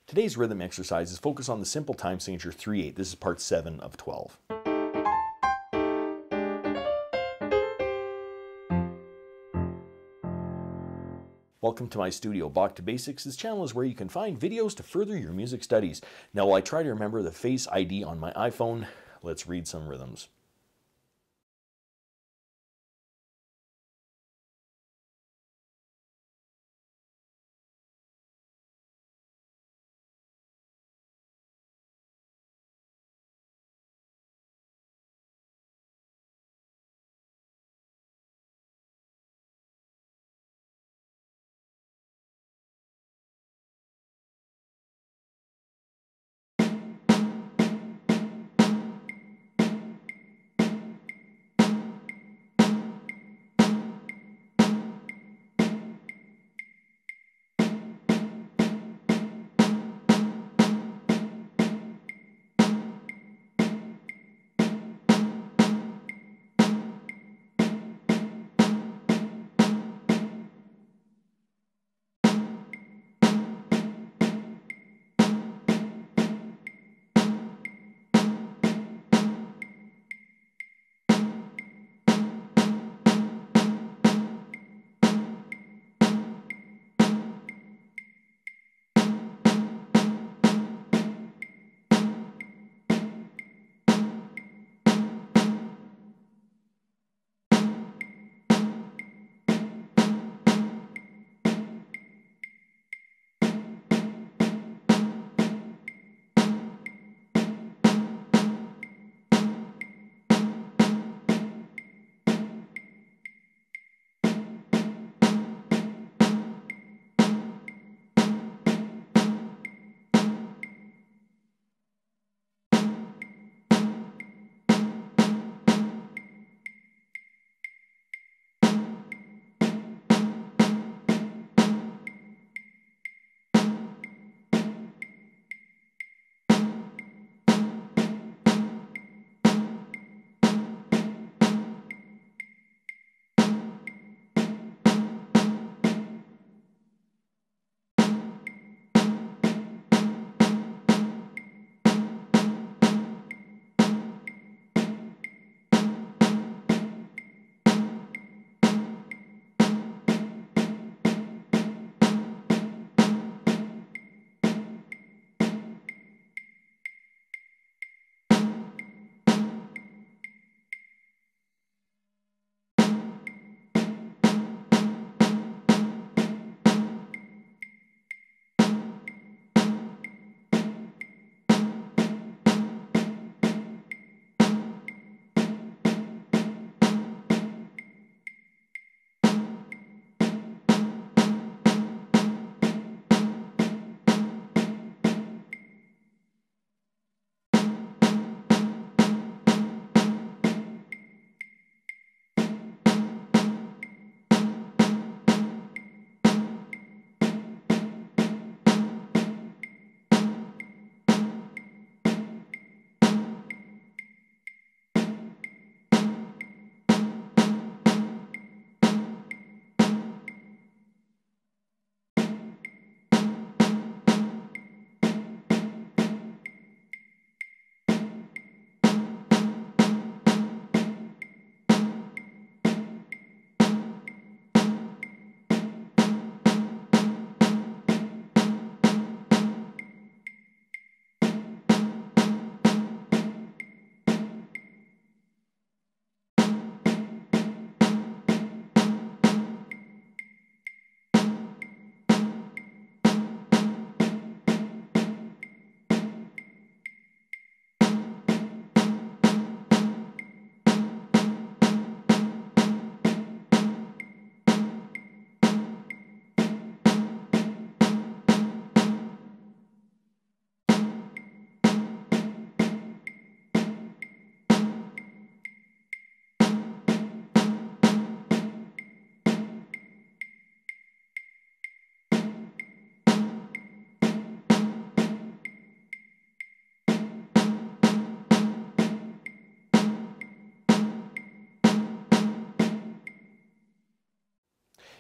Today's rhythm exercise is focused on the simple time signature 3/8. This is part 7 of 12. Welcome to my studio. Bach To Basics. This channel is where you can find videos to further your music studies. Now, while I try to remember the Face ID on my iPhone, let's read some rhythms.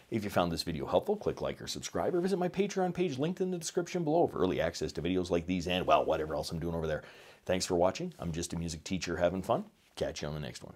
If you found this video helpful, click like or subscribe, or visit my Patreon page linked in the description below for early access to videos like these and, well, whatever else I'm doing over there. Thanks for watching. I'm just a music teacher having fun. Catch you on the next one.